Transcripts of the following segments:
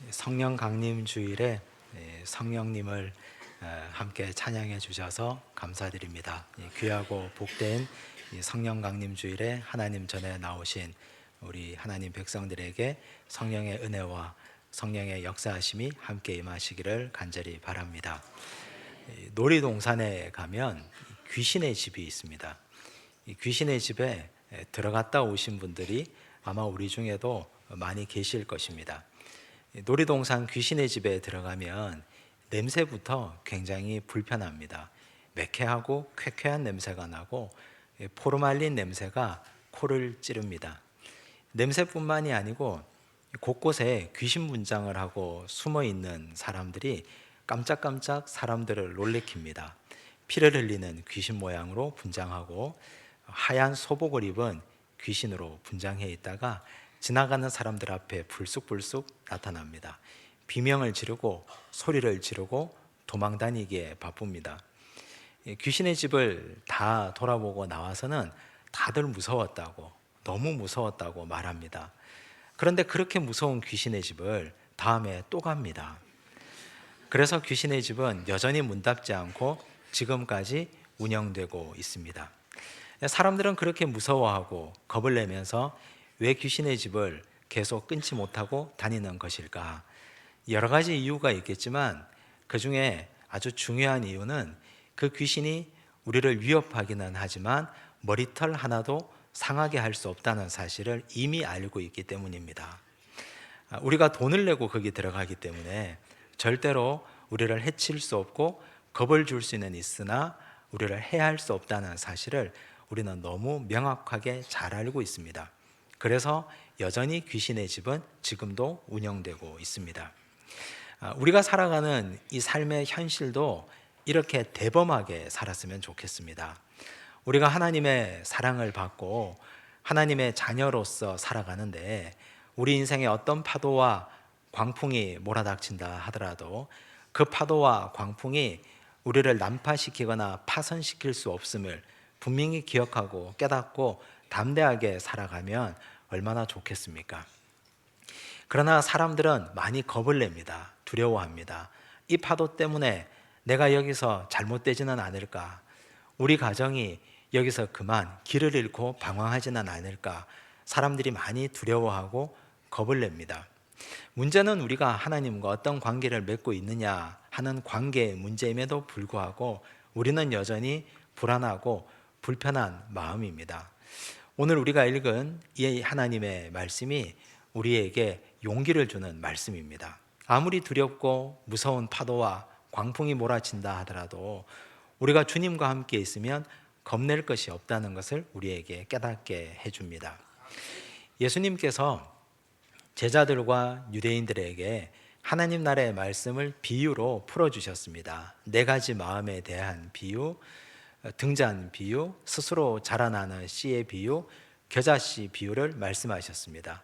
성령 강림 주일에 성령님을 함께 찬양해 주셔서 감사드립니다. 귀하고 복된 성령 강림 주일에 하나님 전에 나오신 우리 하나님 백성들에게 성령의 은혜와 성령의 역사하심이 함께 임하시기를 간절히 바랍니다. 놀이동산에 가면 귀신의 집이 있습니다. 이 귀신의 집에 들어갔다 오신 분들이 아마 우리 중에도 많이 계실 것입니다. 놀이동산 귀신의 집에 들어가면 냄새부터 굉장히 불편합니다. 매캐하고 쾌쾌한 냄새가 나고 포르말린 냄새가 코를 찌릅니다. 냄새뿐만이 아니고 곳곳에 귀신 문장을 하고 숨어 있는 사람들이 깜짝깜짝 사람들을 놀래킵니다. 피를 흘리는 귀신 모양으로 분장하고 하얀 소복을 입은 귀신으로 분장해 있다가 지나가는 사람들 앞에 불쑥불쑥 나타납니다. 비명을 지르고 소리를 지르고 도망다니기에 바쁩니다. 귀신의 집을 다 돌아보고 나와서는 다들 무서웠다고, 너무 무서웠다고 말합니다. 그런데 그렇게 무서운 귀신의 집을 다음에 또 갑니다. 그래서 귀신의 집은 여전히 문 닫지 않고 지금까지 운영되고 있습니다. 사람들은 그렇게 무서워하고 겁을 내면서 왜 귀신의 집을 계속 끊지 못하고 다니는 것일까? 여러 가지 이유가 있겠지만 그 중에 아주 중요한 이유는 그 귀신이 우리를 위협하기는 하지만 머리털 하나도 상하게 할 수 없다는 사실을 이미 알고 있기 때문입니다. 우리가 돈을 내고 거기 들어가기 때문에 절대로 우리를 해칠 수 없고 겁을 줄 수는 있으나 우리를 해할 수 없다는 사실을 우리는 너무 명확하게 잘 알고 있습니다. 그래서 여전히 귀신의 집은 지금도 운영되고 있습니다. 우리가 살아가는 이 삶의 현실도 이렇게 대범하게 살았으면 좋겠습니다. 우리가 하나님의 사랑을 받고 하나님의 자녀로서 살아가는데 우리 인생에 어떤 파도와 광풍이 몰아닥친다 하더라도 그 파도와 광풍이 우리를 난파시키거나 파손시킬 수 없음을 분명히 기억하고 깨닫고 담대하게 살아가면 얼마나 좋겠습니까? 그러나 사람들은 많이 겁을 냅니다. 두려워합니다. 이 파도 때문에 내가 여기서 잘못되지는 않을까? 우리 가정이 여기서 그만 길을 잃고 방황하지는 않을까? 사람들이 많이 두려워하고 겁을 냅니다. 문제는 우리가 하나님과 어떤 관계를 맺고 있느냐 하는 관계의 문제임에도 불구하고 우리는 여전히 불안하고 불편한 마음입니다. 오늘 우리가 읽은 이 하나님의 말씀이 우리에게 용기를 주는 말씀입니다. 아무리 두렵고 무서운 파도와 광풍이 몰아친다 하더라도 우리가 주님과 함께 있으면 겁낼 것이 없다는 것을 우리에게 깨닫게 해줍니다. 예수님께서 제자들과 유대인들에게 하나님 나라의 말씀을 비유로 풀어주셨습니다. 4가지 마음에 대한 비유, 등잔 비유, 스스로 자라나는 씨의 비유, 겨자씨 비유를 말씀하셨습니다.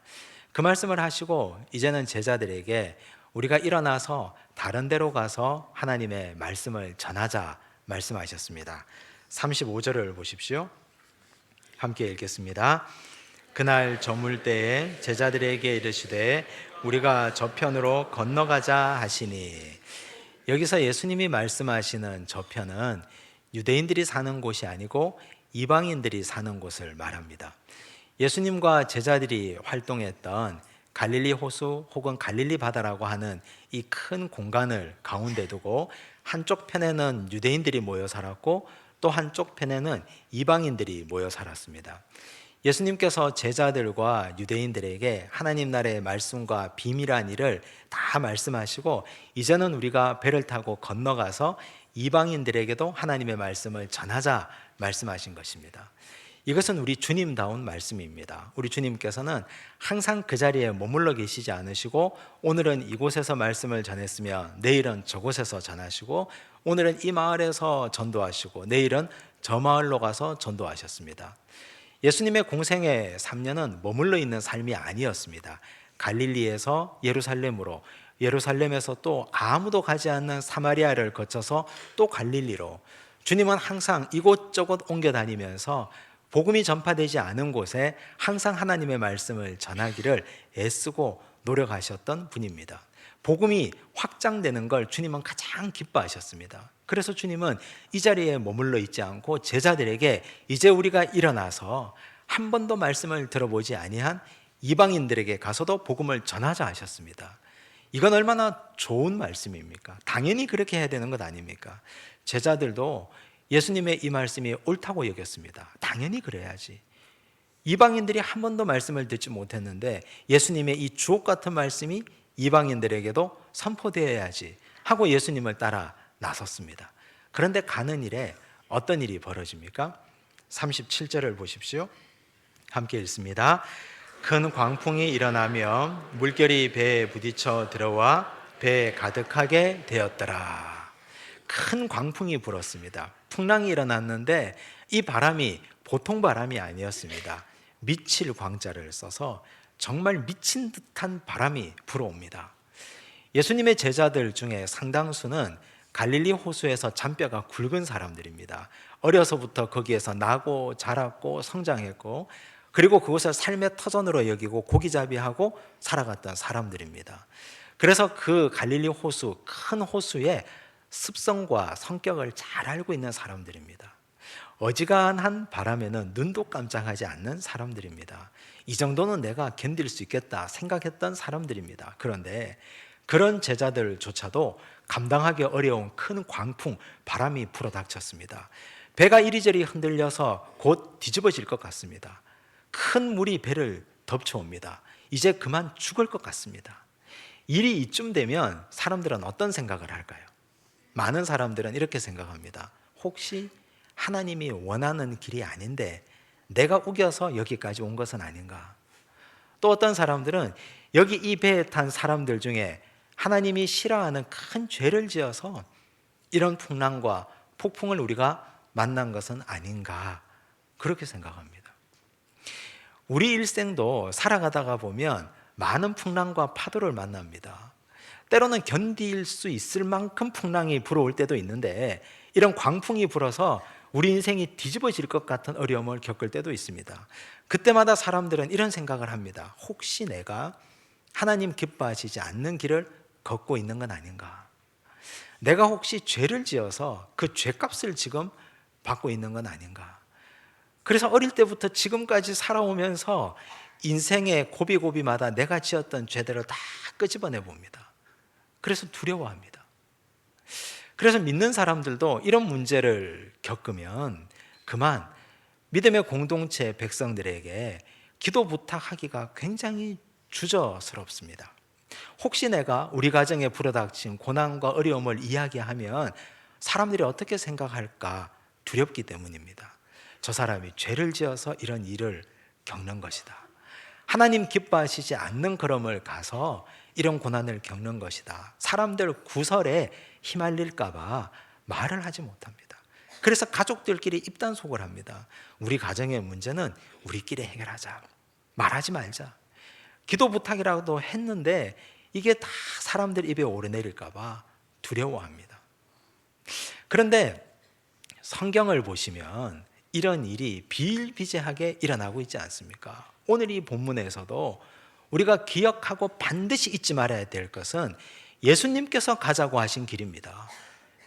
그 말씀을 하시고 이제는 제자들에게 우리가 일어나서 다른 데로 가서 하나님의 말씀을 전하자 말씀하셨습니다. 35절을 보십시오. 함께 읽겠습니다. 그날 저물 때에 제자들에게 이르시되 우리가 저편으로 건너가자 하시니, 여기서 예수님이 말씀하시는 저편은 유대인들이 사는 곳이 아니고 이방인들이 사는 곳을 말합니다. 예수님과 제자들이 활동했던 갈릴리 호수 혹은 갈릴리 바다라고 하는 이 큰 공간을 가운데 두고 한쪽 편에는 유대인들이 모여 살았고 또 한쪽 편에는 이방인들이 모여 살았습니다. 예수님께서 제자들과 유대인들에게 하나님 나라의 말씀과 비밀한 일을 다 말씀하시고 이제는 우리가 배를 타고 건너가서 이방인들에게도 하나님의 말씀을 전하자 말씀하신 것입니다. 이것은 우리 주님다운 말씀입니다. 우리 주님께서는 항상 그 자리에 머물러 계시지 않으시고 오늘은 이곳에서 말씀을 전했으면 내일은 저곳에서 전하시고 오늘은 이 마을에서 전도하시고 내일은 저 마을로 가서 전도하셨습니다. 예수님의 공생의 3년은 머물러 있는 삶이 아니었습니다. 갈릴리에서 예루살렘으로, 예루살렘에서 또 아무도 가지 않는 사마리아를 거쳐서 또 갈릴리로, 주님은 항상 이곳저곳 옮겨 다니면서 복음이 전파되지 않은 곳에 항상 하나님의 말씀을 전하기를 애쓰고 노력하셨던 분입니다. 복음이 확장되는 걸 주님은 가장 기뻐하셨습니다. 그래서 주님은 이 자리에 머물러 있지 않고 제자들에게 이제 우리가 일어나서 한 번도 말씀을 들어보지 아니한 이방인들에게 가서도 복음을 전하자 하셨습니다. 이건 얼마나 좋은 말씀입니까? 당연히 그렇게 해야 되는 것 아닙니까? 제자들도 예수님의 이 말씀이 옳다고 여겼습니다. 당연히 그래야지. 이방인들이 한 번도 말씀을 듣지 못했는데 예수님의 이 주옥 같은 말씀이 이방인들에게도 선포되어야지 하고 예수님을 따라 나섰습니다. 그런데 가는 일에 어떤 일이 벌어집니까? 37절을 보십시오. 함께 읽습니다. 큰 광풍이 일어나며 물결이 배에 부딪혀 들어와 배에 가득하게 되었더라. 큰 광풍이 불었습니다. 풍랑이 일어났는데 이 바람이 보통 바람이 아니었습니다. 미칠 광자를 써서 정말 미친 듯한 바람이 불어옵니다. 예수님의 제자들 중에 상당수는 갈릴리 호수에서 잔뼈가 굵은 사람들입니다. 어려서부터 거기에서 나고 자랐고 성장했고 그리고 그곳을 삶의 터전으로 여기고 고기잡이하고 살아갔던 사람들입니다. 그래서 그 갈릴리 호수, 큰 호수의 습성과 성격을 잘 알고 있는 사람들입니다. 어지간한 바람에는 눈도 깜짝하지 않는 사람들입니다. 이 정도는 내가 견딜 수 있겠다 생각했던 사람들입니다. 그런데 그런 제자들조차도 감당하기 어려운 큰 광풍, 바람이 불어닥쳤습니다. 배가 이리저리 흔들려서 곧 뒤집어질 것 같습니다. 큰 물이 배를 덮쳐옵니다. 이제 그만 죽을 것 같습니다. 일이 이쯤 되면 사람들은 어떤 생각을 할까요? 많은 사람들은 이렇게 생각합니다. 혹시 하나님이 원하는 길이 아닌데 내가 우겨서 여기까지 온 것은 아닌가? 또 어떤 사람들은 여기 이 배에 탄 사람들 중에 하나님이 싫어하는 큰 죄를 지어서 이런 풍랑과 폭풍을 우리가 만난 것은 아닌가? 그렇게 생각합니다. 우리 일생도 살아가다가 보면 많은 풍랑과 파도를 만납니다. 때로는 견딜 수 있을 만큼 풍랑이 불어올 때도 있는데 이런 광풍이 불어서 우리 인생이 뒤집어질 것 같은 어려움을 겪을 때도 있습니다. 그때마다 사람들은 이런 생각을 합니다. 혹시 내가 하나님 기뻐하시지 않는 길을 걷고 있는 건 아닌가? 내가 혹시 죄를 지어서 그 죄값을 지금 받고 있는 건 아닌가? 그래서 어릴 때부터 지금까지 살아오면서 인생의 고비고비마다 내가 지었던 죄들을 다 끄집어내 봅니다. 그래서 두려워합니다. 그래서 믿는 사람들도 이런 문제를 겪으면 그만 믿음의 공동체 백성들에게 기도 부탁하기가 굉장히 주저스럽습니다. 혹시 내가 우리 가정에 불어닥친 고난과 어려움을 이야기하면 사람들이 어떻게 생각할까 두렵기 때문입니다. 저 사람이 죄를 지어서 이런 일을 겪는 것이다. 하나님 기뻐하시지 않는 걸음을 가서 이런 고난을 겪는 것이다. 사람들 구설에 휘말릴까 봐 말을 하지 못합니다. 그래서 가족들끼리 입단속을 합니다. 우리 가정의 문제는 우리끼리 해결하자. 말하지 말자. 기도 부탁이라도 했는데 이게 다 사람들 입에 오르내릴까 봐 두려워합니다. 그런데 성경을 보시면 이런 일이 비일비재하게 일어나고 있지 않습니까? 오늘 이 본문에서도 우리가 기억하고 반드시 잊지 말아야 될 것은 예수님께서 가자고 하신 길입니다.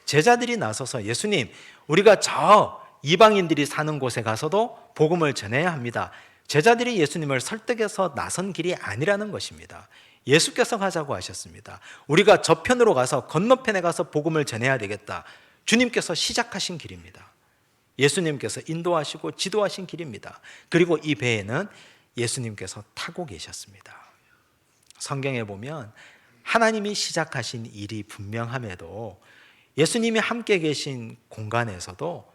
제자들이 나서서 예수님, 우리가 저 이방인들이 사는 곳에 가서도 복음을 전해야 합니다. 제자들이 예수님을 설득해서 나선 길이 아니라는 것입니다. 예수께서 가자고 하셨습니다. 우리가 저편으로 가서 건너편에 가서 복음을 전해야 되겠다. 주님께서 시작하신 길입니다. 예수님께서 인도하시고 지도하신 길입니다. 그리고 이 배에는 예수님께서 타고 계셨습니다. 성경에 보면 하나님이 시작하신 일이 분명함에도 예수님이 함께 계신 공간에서도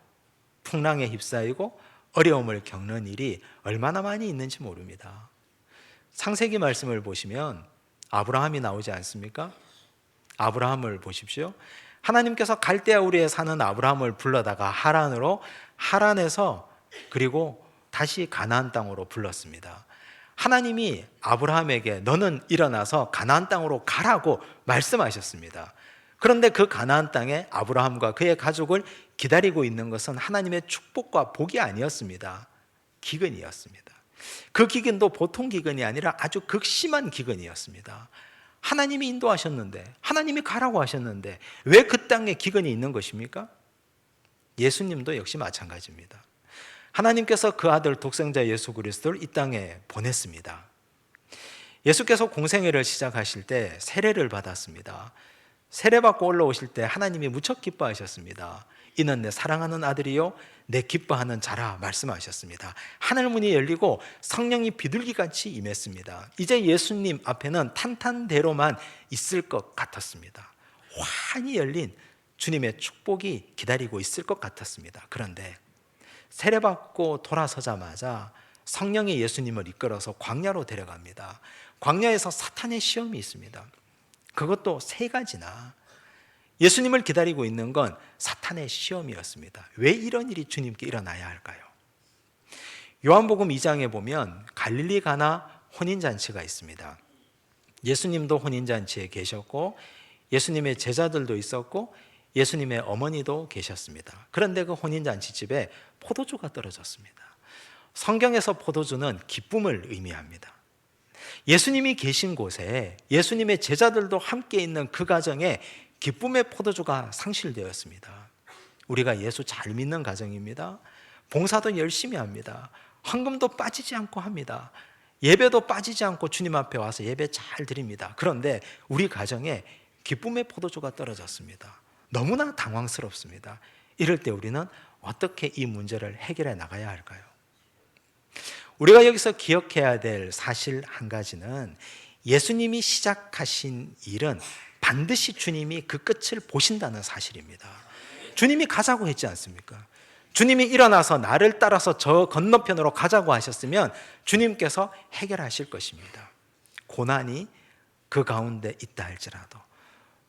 풍랑에 휩싸이고 어려움을 겪는 일이 얼마나 많이 있는지 모릅니다. 창세기 말씀을 보시면 아브라함이 나오지 않습니까? 아브라함을 보십시오. 하나님께서 갈대아 우리에 사는 아브라함을 불러다가 하란으로, 하란에서 그리고 다시 가나안 땅으로 불렀습니다. 하나님이 아브라함에게 너는 일어나서 가나안 땅으로 가라고 말씀하셨습니다. 그런데 그 가나안 땅에 아브라함과 그의 가족을 기다리고 있는 것은 하나님의 축복과 복이 아니었습니다. 기근이었습니다. 그 기근도 보통 기근이 아니라 아주 극심한 기근이었습니다. 하나님이 인도하셨는데, 하나님이 가라고 하셨는데 왜 그 땅에 기근이 있는 것입니까? 예수님도 역시 마찬가지입니다. 하나님께서 그 아들 독생자 예수 그리스도를 이 땅에 보냈습니다. 예수께서 공생애를 시작하실 때 세례를 받았습니다. 세례받고 올라오실 때 하나님이 무척 기뻐하셨습니다. 이는 내 사랑하는 아들이요 내 기뻐하는 자라 말씀하셨습니다. 하늘문이 열리고 성령이 비둘기같이 임했습니다. 이제 예수님 앞에는 탄탄대로만 있을 것 같았습니다. 환히 열린 주님의 축복이 기다리고 있을 것 같았습니다. 그런데 세례받고 돌아서자마자 성령이 예수님을 이끌어서 광야로 데려갑니다. 광야에서 사탄의 시험이 있습니다. 그것도 세 가지나. 예수님을 기다리고 있는 건 사탄의 시험이었습니다. 왜 이런 일이 주님께 일어나야 할까요? 요한복음 2장에 보면 갈릴리 가나 혼인잔치가 있습니다. 예수님도 혼인잔치에 계셨고 예수님의 제자들도 있었고 예수님의 어머니도 계셨습니다. 그런데 그 혼인잔치 집에 포도주가 떨어졌습니다. 성경에서 포도주는 기쁨을 의미합니다. 예수님이 계신 곳에 예수님의 제자들도 함께 있는 그 가정에 기쁨의 포도주가 상실되었습니다. 우리가 예수 잘 믿는 가정입니다. 봉사도 열심히 합니다. 헌금도 빠지지 않고 합니다. 예배도 빠지지 않고 주님 앞에 와서 예배 잘 드립니다. 그런데 우리 가정에 기쁨의 포도주가 떨어졌습니다. 너무나 당황스럽습니다. 이럴 때 우리는 어떻게 이 문제를 해결해 나가야 할까요? 우리가 여기서 기억해야 될 사실 한 가지는 예수님이 시작하신 일은 반드시 주님이 그 끝을 보신다는 사실입니다. 주님이 가자고 했지 않습니까? 주님이 일어나서 나를 따라서 저 건너편으로 가자고 하셨으면 주님께서 해결하실 것입니다. 고난이 그 가운데 있다 할지라도,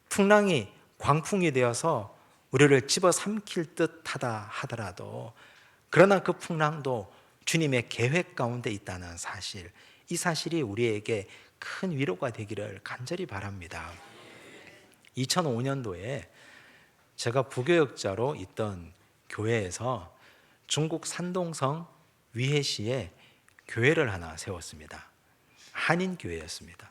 풍랑이 광풍이 되어서 우리를 집어삼킬 듯하다 하더라도, 그러나 그 풍랑도 주님의 계획 가운데 있다는 사실, 이 사실이 우리에게 큰 위로가 되기를 간절히 바랍니다. 2005년도에 제가 부교역자로 있던 교회에서 중국 산동성 위해시에 교회를 하나 세웠습니다. 한인교회였습니다.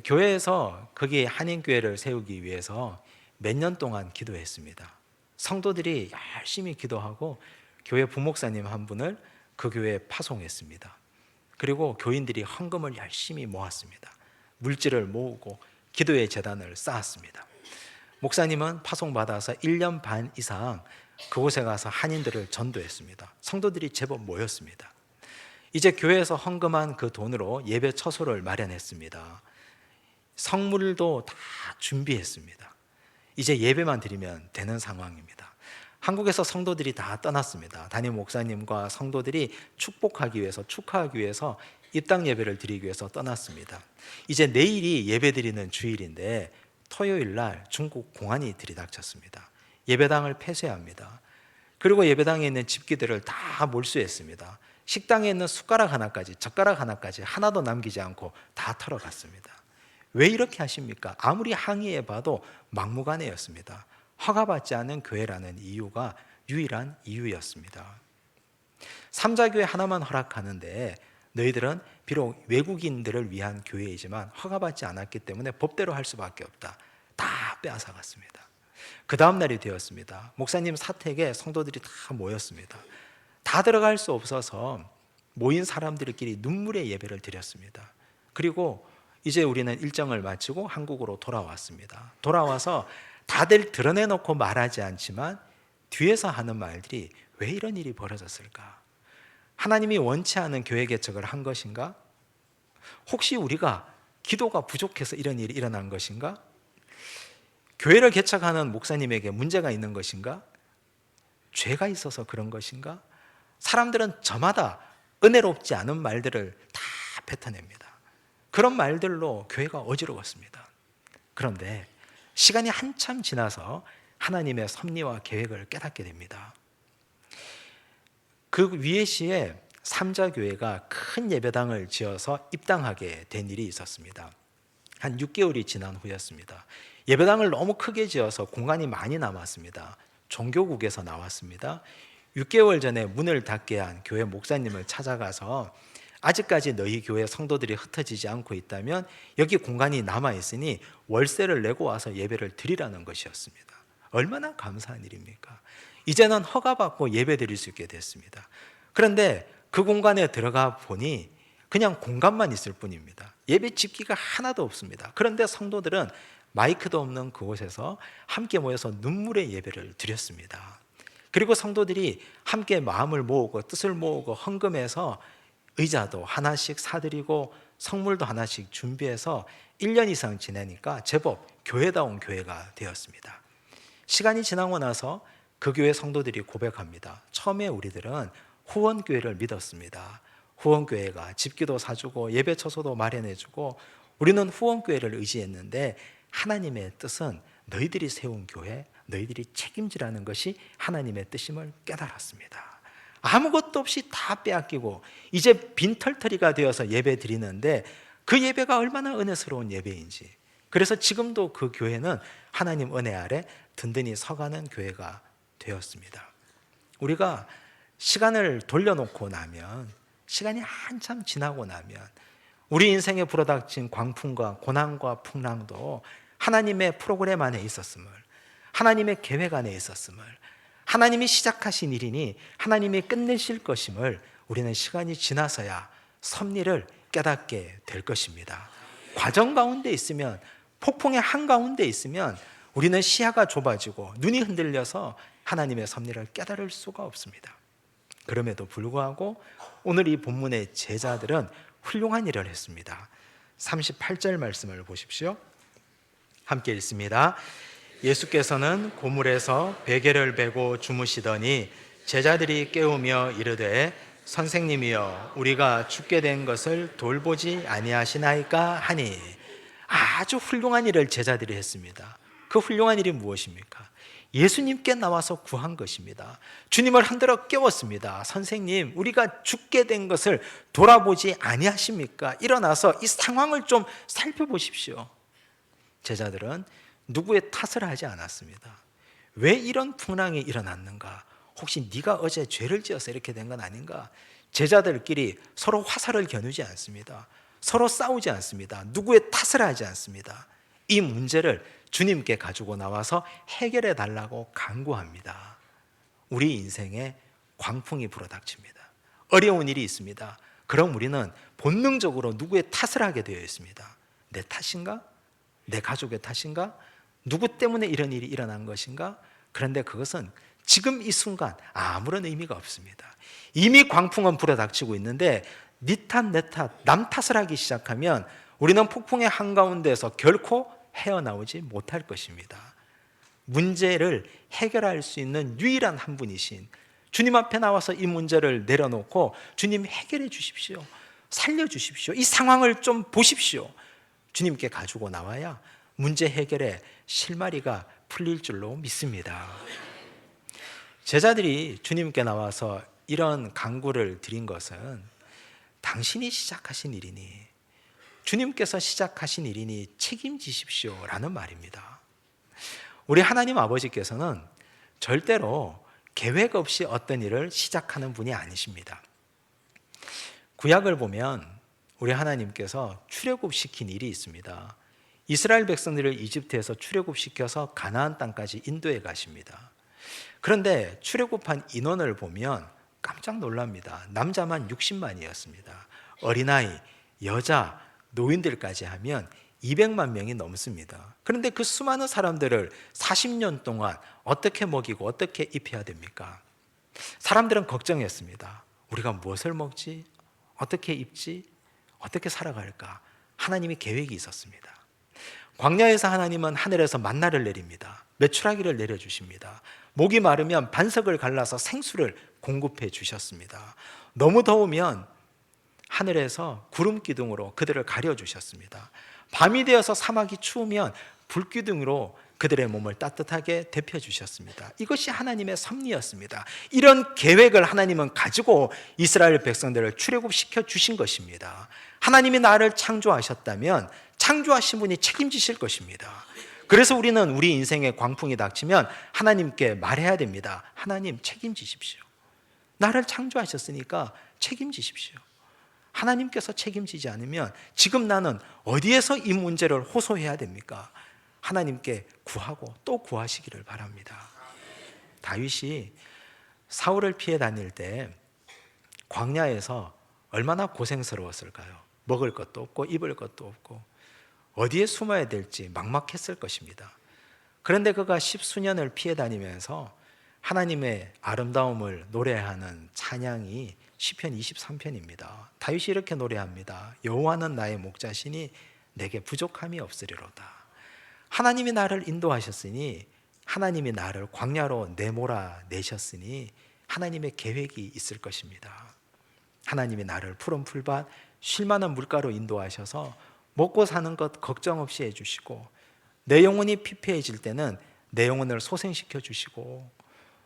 교회에서 거기 한인교회를 세우기 위해서 몇 년 동안 기도했습니다. 성도들이 열심히 기도하고 교회 부목사님 한 분을 그 교회에 파송했습니다. 그리고 교인들이 헌금을 열심히 모았습니다. 물질을 모으고 기도의 재단을 쌓았습니다. 목사님은 파송받아서 1년 반 이상 그곳에 가서 한인들을 전도했습니다. 성도들이 제법 모였습니다. 이제 교회에서 헌금한 그 돈으로 예배 처소를 마련했습니다. 성물도 다 준비했습니다. 이제 예배만 드리면 되는 상황입니다. 한국에서 성도들이 다 떠났습니다. 담임 목사님과 성도들이 축복하기 위해서, 축하하기 위해서 입당 예배를 드리기 위해서 떠났습니다. 이제 내일이 예배 드리는 주일인데 토요일 날 중국 공안이 들이닥쳤습니다. 예배당을 폐쇄합니다. 그리고 예배당에 있는 집기들을 다 몰수했습니다. 식당에 있는 숟가락 하나까지, 젓가락 하나까지 하나도 남기지 않고 다 털어갔습니다. 왜 이렇게 하십니까? 아무리 항의해봐도 막무가내였습니다. 허가받지 않은 교회라는 이유가 유일한 이유였습니다. 삼자교회 하나만 허락하는데 너희들은 비록 외국인들을 위한 교회이지만 허가받지 않았기 때문에 법대로 할 수밖에 없다. 다 빼앗아갔습니다. 그 다음 날이 되었습니다. 목사님 사택에 성도들이 다 모였습니다. 다 들어갈 수 없어서 모인 사람들끼리 눈물의 예배를 드렸습니다. 그리고 이제 우리는 일정을 마치고 한국으로 돌아왔습니다. 돌아와서 다들 드러내놓고 말하지 않지만 뒤에서 하는 말들이 왜 이런 일이 벌어졌을까? 하나님이 원치 않은 교회 개척을 한 것인가? 혹시 우리가 기도가 부족해서 이런 일이 일어난 것인가? 교회를 개척하는 목사님에게 문제가 있는 것인가? 죄가 있어서 그런 것인가? 사람들은 저마다 은혜롭지 않은 말들을 다 뱉어냅니다. 그런 말들로 교회가 어지러웠습니다. 그런데 시간이 한참 지나서 하나님의 섭리와 계획을 깨닫게 됩니다. 그 위에시에 삼자교회가 큰 예배당을 지어서 입당하게 된 일이 있었습니다. 한 6개월이 지난 후였습니다. 예배당을 너무 크게 지어서 공간이 많이 남았습니다. 종교국에서 나왔습니다. 6개월 전에 문을 닫게 한 교회 목사님을 찾아가서 아직까지 너희 교회 성도들이 흩어지지 않고 있다면 여기 공간이 남아있으니 월세를 내고 와서 예배를 드리라는 것이었습니다. 얼마나 감사한 일입니까? 이제는 허가받고 예배 드릴 수 있게 됐습니다. 그런데 그 공간에 들어가 보니 그냥 공간만 있을 뿐입니다. 예배 집기가 하나도 없습니다. 그런데 성도들은 마이크도 없는 그곳에서 함께 모여서 눈물의 예배를 드렸습니다. 그리고 성도들이 함께 마음을 모으고 뜻을 모으고 헌금해서 의자도 하나씩 사드리고 성물도 하나씩 준비해서 1년 이상 지내니까 제법 교회다운 교회가 되었습니다. 시간이 지나고 나서 그 교회 성도들이 고백합니다. 처음에 우리들은 후원교회를 믿었습니다. 후원교회가 집기도 사주고 예배 처소도 마련해주고 우리는 후원교회를 의지했는데 하나님의 뜻은 너희들이 세운 교회, 너희들이 책임지라는 것이 하나님의 뜻임을 깨달았습니다. 아무것도 없이 다 빼앗기고 이제 빈털터리가 되어서 예배 드리는데 그 예배가 얼마나 은혜스러운 예배인지, 그래서 지금도 그 교회는 하나님 은혜 아래 든든히 서가는 교회가 되었습니다. 우리가 시간을 돌려놓고 나면, 시간이 한참 지나고 나면 우리 인생에 불어닥친 광풍과 고난과 풍랑도 하나님의 프로그램 안에 있었음을, 하나님의 계획 안에 있었음을, 하나님이 시작하신 일이니 하나님이 끝내실 것임을 우리는 시간이 지나서야 섭리를 깨닫게 될 것입니다. 과정 가운데 있으면, 폭풍의 한가운데 있으면 우리는 시야가 좁아지고 눈이 흔들려서 하나님의 섭리를 깨달을 수가 없습니다. 그럼에도 불구하고 오늘 이 본문의 제자들은 훌륭한 일을 했습니다. 38절 말씀을 보십시오. 함께 읽습니다. 예수께서는 고물에서 베개를 베고 주무시더니 제자들이 깨우며 이르되 선생님이여 우리가 죽게 된 것을 돌보지 아니하시나이까 하니. 아주 훌륭한 일을 제자들이 했습니다. 그 훌륭한 일이 무엇입니까? 예수님께 나와서 구한 것입니다. 주님을 흔들어 깨웠습니다. 선생님, 우리가 죽게 된 것을 돌아보지 아니하십니까? 일어나서 이 상황을 좀 살펴보십시오. 제자들은 누구의 탓을 하지 않았습니다. 왜 이런 풍랑이 일어났는가? 혹시 네가 어제 죄를 지어서 이렇게 된 건 아닌가? 제자들끼리 서로 화살을 겨누지 않습니다. 서로 싸우지 않습니다. 누구의 탓을 하지 않습니다. 이 문제를 주님께 가지고 나와서 해결해 달라고 간구합니다. 우리 인생에 광풍이 불어닥칩니다. 어려운 일이 있습니다. 그럼 우리는 본능적으로 누구의 탓을 하게 되어 있습니다. 내 탓인가? 내 가족의 탓인가? 누구 때문에 이런 일이 일어난 것인가? 그런데 그것은 지금 이 순간 아무런 의미가 없습니다. 이미 광풍은 불어닥치고 있는데 네 탓, 내 탓, 남 탓을 하기 시작하면 우리는 폭풍의 한가운데서 결코 헤어나오지 못할 것입니다. 문제를 해결할 수 있는 유일한 한 분이신 주님 앞에 나와서 이 문제를 내려놓고 주님 해결해 주십시오. 살려주십시오. 이 상황을 좀 보십시오. 주님께 가지고 나와야 문제 해결에 실마리가 풀릴 줄로 믿습니다. 제자들이 주님께 나와서 이런 간구를 드린 것은 당신이 시작하신 일이니, 주님께서 시작하신 일이니 책임지십시오 라는 말입니다. 우리 하나님 아버지께서는 절대로 계획 없이 어떤 일을 시작하는 분이 아니십니다. 구약을 보면 우리 하나님께서 출애굽시킨 일이 있습니다. 이스라엘 백성들을 이집트에서 출애굽시켜서 가나안 땅까지 인도해 가십니다. 그런데 출애굽한 인원을 보면 깜짝 놀랍니다. 남자만 60만이었습니다. 어린아이, 여자, 노인들까지 하면 200만 명이 넘습니다. 그런데 그 수많은 사람들을 40년 동안 어떻게 먹이고 어떻게 입혀야 됩니까? 사람들은 걱정했습니다. 우리가 무엇을 먹지? 어떻게 입지? 어떻게 살아갈까? 하나님이 계획이 있었습니다. 광야에서 하나님은 하늘에서 만나를 내립니다. 메추라기를 내려주십니다. 목이 마르면 반석을 갈라서 생수를 공급해 주셨습니다. 너무 더우면 하늘에서 구름 기둥으로 그들을 가려주셨습니다. 밤이 되어서 사막이 추우면 불기둥으로 그들의 몸을 따뜻하게 데펴주셨습니다. 이것이 하나님의 섭리였습니다. 이런 계획을 하나님은 가지고 이스라엘 백성들을 출애굽시켜 주신 것입니다. 하나님이 나를 창조하셨다면 창조하신 분이 책임지실 것입니다. 그래서 우리는 우리 인생에 광풍이 닥치면 하나님께 말해야 됩니다. 하나님 책임지십시오. 나를 창조하셨으니까 책임지십시오. 하나님께서 책임지지 않으면 지금 나는 어디에서 이 문제를 호소해야 됩니까? 하나님께 구하고 또 구하시기를 바랍니다. 다윗이 사울을 피해 다닐 때 광야에서 얼마나 고생스러웠을까요? 먹을 것도 없고 입을 것도 없고 어디에 숨어야 될지 막막했을 것입니다. 그런데 그가 십수년을 피해 다니면서 하나님의 아름다움을 노래하는 찬양이 시편 23편입니다. 다윗이 이렇게 노래합니다. 여호와는 나의 목자시니 내게 부족함이 없으리로다. 하나님이 나를 인도하셨으니, 하나님이 나를 광야로 내몰아 내셨으니 하나님의 계획이 있을 것입니다. 하나님이 나를 푸른 풀밭 쉴 만한 물가로 인도하셔서 먹고 사는 것 걱정 없이 해주시고, 내 영혼이 피폐해질 때는 내 영혼을 소생시켜 주시고,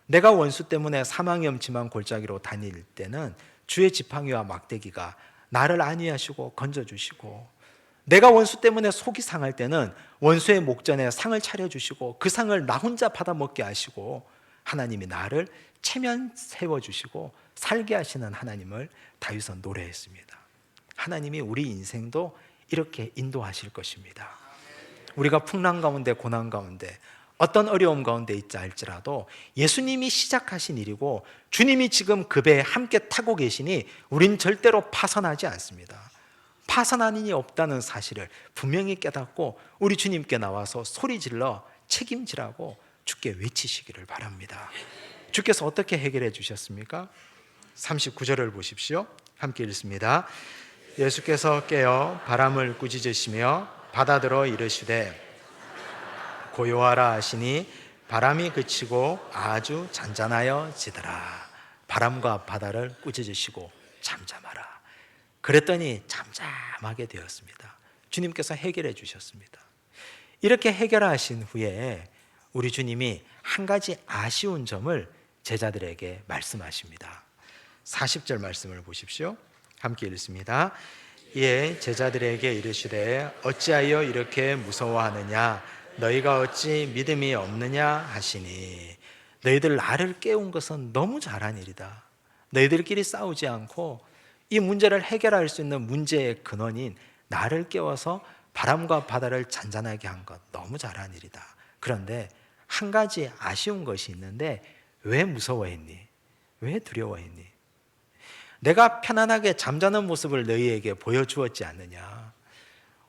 내가 원수 때문에 사망이 엄침한 골짜기로 다닐 때는 주의 지팡이와 막대기가 나를 안위하시고 건져주시고, 내가 원수 때문에 속이 상할 때는 원수의 목전에 상을 차려주시고 그 상을 나 혼자 받아먹게 하시고, 하나님이 나를 체면 세워주시고 살게 하시는 하나님을 다윗은 노래했습니다. 하나님이 우리 인생도 이렇게 인도하실 것입니다. 우리가 풍랑 가운데 고난 가운데 어떤 어려움 가운데 있자 할지라도 예수님이 시작하신 일이고 주님이 지금 그 배에 함께 타고 계시니 우린 절대로 파선하지 않습니다. 파선하는 일이 없다는 사실을 분명히 깨닫고 우리 주님께 나와서 소리질러 책임지라고 주께 외치시기를 바랍니다. 주께서 어떻게 해결해 주셨습니까? 39절을 보십시오. 함께 읽습니다. 예수께서 깨어 바람을 꾸짖으시며 바다들어 이르시되 고요하라 하시니 바람이 그치고 아주 잔잔하여 지더라. 바람과 바다를 꾸짖으시고 잠잠하라. 그랬더니 잠잠하게 되었습니다. 주님께서 해결해 주셨습니다. 이렇게 해결하신 후에 우리 주님이 한 가지 아쉬운 점을 제자들에게 말씀하십니다. 40절 말씀을 보십시오. 함께 읽습니다. 이에 제자들에게 이르시되 어찌하여 이렇게 무서워하느냐, 너희가 어찌 믿음이 없느냐 하시니, 너희들 나를 깨운 것은 너무 잘한 일이다. 너희들끼리 싸우지 않고 이 문제를 해결할 수 있는 문제의 근원인 나를 깨워서 바람과 바다를 잔잔하게 한 것 너무 잘한 일이다. 그런데 한 가지 아쉬운 것이 있는데 왜 무서워했니? 왜 두려워했니? 내가 편안하게 잠자는 모습을 너희에게 보여주었지 않느냐?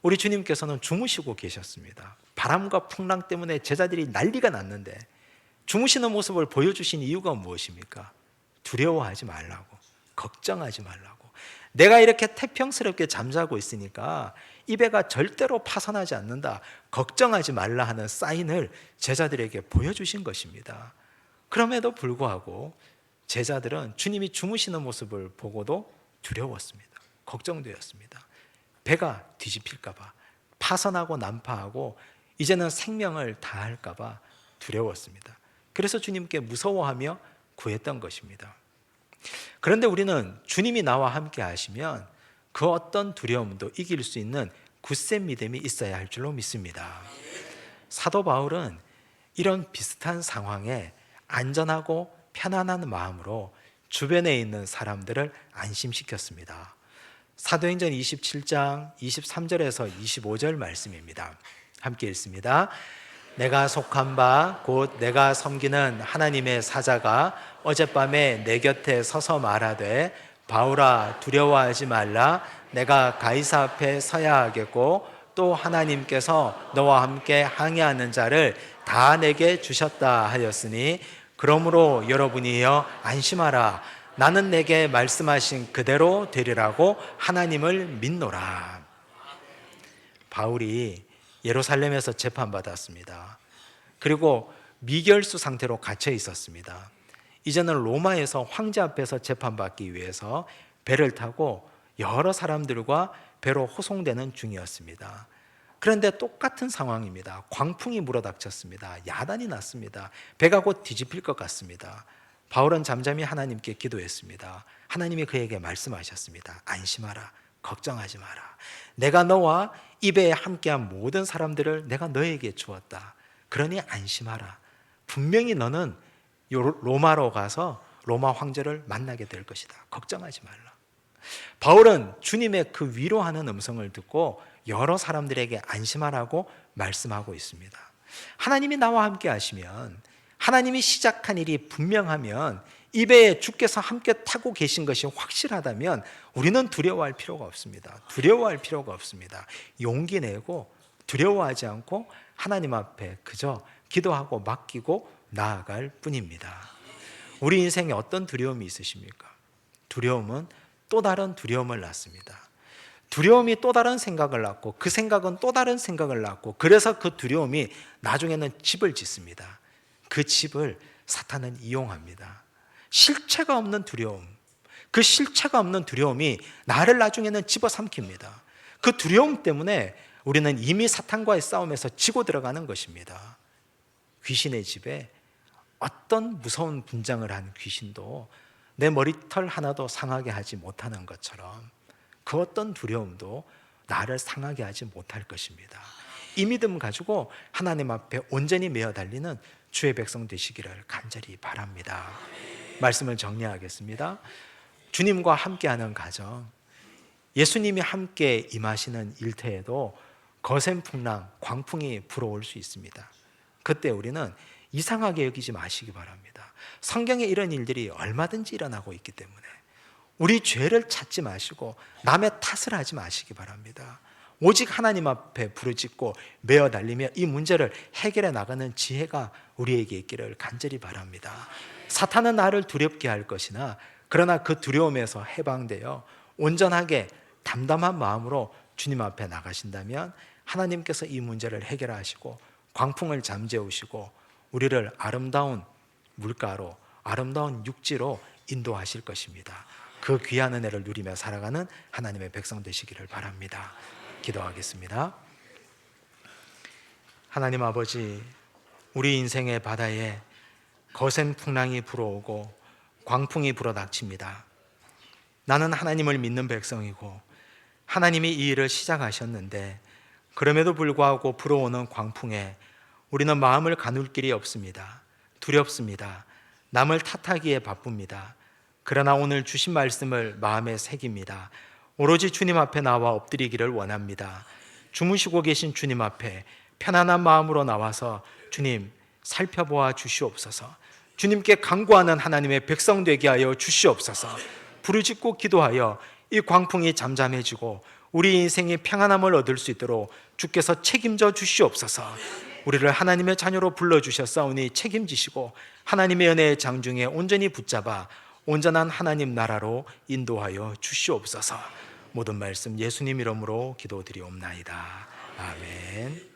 우리 주님께서는 주무시고 계셨습니다. 바람과 풍랑 때문에 제자들이 난리가 났는데 주무시는 모습을 보여주신 이유가 무엇입니까? 두려워하지 말라고, 걱정하지 말라고. 내가 이렇게 태평스럽게 잠자고 있으니까 이 배가 절대로 파산하지 않는다, 걱정하지 말라 하는 사인을 제자들에게 보여주신 것입니다. 그럼에도 불구하고 제자들은 주님이 주무시는 모습을 보고도 두려웠습니다. 걱정되었습니다. 배가 뒤집힐까 봐, 파선하고 난파하고 이제는 생명을 다할까 봐 두려웠습니다. 그래서 주님께 무서워하며 구했던 것입니다. 그런데 우리는 주님이 나와 함께 하시면 그 어떤 두려움도 이길 수 있는 굳센 믿음이 있어야 할 줄로 믿습니다. 사도 바울은 이런 비슷한 상황에 안전하고 편안한 마음으로 주변에 있는 사람들을 안심시켰습니다. 사도행전 27장 23절에서 25절 말씀입니다. 함께 읽습니다. 내가 속한 바 곧 내가 섬기는 하나님의 사자가 어젯밤에 내 곁에 서서 말하되 바울아 두려워하지 말라, 내가 가이사 앞에 서야 하겠고 또 하나님께서 너와 함께 항해하는 자를 다 내게 주셨다 하였으니 그러므로 여러분이여 안심하라, 나는 내게 말씀하신 그대로 되리라고 하나님을 믿노라. 바울이 예루살렘에서 재판받았습니다. 그리고 미결수 상태로 갇혀 있었습니다. 이제는 로마에서 황제 앞에서 재판받기 위해서 배를 타고 여러 사람들과 배로 호송되는 중이었습니다. 그런데 똑같은 상황입니다. 광풍이 물어닥쳤습니다. 야단이 났습니다. 배가 곧 뒤집힐 것 같습니다. 바울은 잠잠히 하나님께 기도했습니다. 하나님이 그에게 말씀하셨습니다. 안심하라, 걱정하지 마라. 내가 너와 이 배에 함께한 모든 사람들을 내가 너에게 주었다. 그러니 안심하라. 분명히 너는 로마로 가서 로마 황제를 만나게 될 것이다. 걱정하지 말라. 바울은 주님의 그 위로하는 음성을 듣고 여러 사람들에게 안심하라고 말씀하고 있습니다. 하나님이 나와 함께 하시면, 하나님이 시작한 일이 분명하면, 이 배에 주께서 함께 타고 계신 것이 확실하다면 우리는 두려워할 필요가 없습니다. 두려워할 필요가 없습니다. 용기 내고 두려워하지 않고 하나님 앞에 그저 기도하고 맡기고 나아갈 뿐입니다. 우리 인생에 어떤 두려움이 있으십니까? 두려움은 또 다른 두려움을 낳습니다. 두려움이 또 다른 생각을 낳고, 그 생각은 또 다른 생각을 낳고, 그래서 그 두려움이 나중에는 집을 짓습니다. 그 집을 사탄은 이용합니다. 실체가 없는 두려움, 그 실체가 없는 두려움이 나를 나중에는 집어삼킵니다. 그 두려움 때문에 우리는 이미 사탄과의 싸움에서 지고 들어가는 것입니다. 귀신의 집에 어떤 무서운 분장을 한 귀신도 내 머리털 하나도 상하게 하지 못하는 것처럼, 그 어떤 두려움도 나를 상하게 하지 못할 것입니다. 이 믿음 가지고 하나님 앞에 온전히 매어 달리는 주의 백성 되시기를 간절히 바랍니다. 말씀을 정리하겠습니다. 주님과 함께하는 가정, 예수님이 함께 임하시는 일터에도 거센 풍랑, 광풍이 불어올 수 있습니다. 그때 우리는 이상하게 여기지 마시기 바랍니다. 성경에 이런 일들이 얼마든지 일어나고 있기 때문에 우리 죄를 찾지 마시고 남의 탓을 하지 마시기 바랍니다. 오직 하나님 앞에 부르짖고 매어 달리며 이 문제를 해결해 나가는 지혜가 우리에게 있기를 간절히 바랍니다. 사탄은 나를 두렵게 할 것이나, 그러나 그 두려움에서 해방되어 온전하게 담담한 마음으로 주님 앞에 나가신다면 하나님께서 이 문제를 해결하시고 광풍을 잠재우시고 우리를 아름다운 물가로, 아름다운 육지로 인도하실 것입니다. 그 귀한 은혜를 누리며 살아가는 하나님의 백성 되시기를 바랍니다. 기도하겠습니다. 하나님 아버지, 우리 인생의 바다에 거센 풍랑이 불어오고 광풍이 불어닥칩니다. 나는 하나님을 믿는 백성이고 하나님이 이 일을 시작하셨는데, 그럼에도 불구하고 불어오는 광풍에 우리는 마음을 가눌 길이 없습니다. 두렵습니다. 남을 탓하기에 바쁩니다. 그러나 오늘 주신 말씀을 마음에 새깁니다. 오로지 주님 앞에 나와 엎드리기를 원합니다. 주무시고 계신 주님 앞에 편안한 마음으로 나와서 주님 살펴보아 주시옵소서. 주님께 간구하는 하나님의 백성 되게 하여 주시옵소서. 부르짖고 기도하여 이 광풍이 잠잠해지고 우리 인생이 평안함을 얻을 수 있도록 주께서 책임져 주시옵소서. 우리를 하나님의 자녀로 불러주셨사오니 책임지시고 하나님의 은혜의 장중에 온전히 붙잡아 온전한 하나님 나라로 인도하여 주시옵소서. 모든 말씀 예수님 이름으로 기도드리옵나이다. 아멘.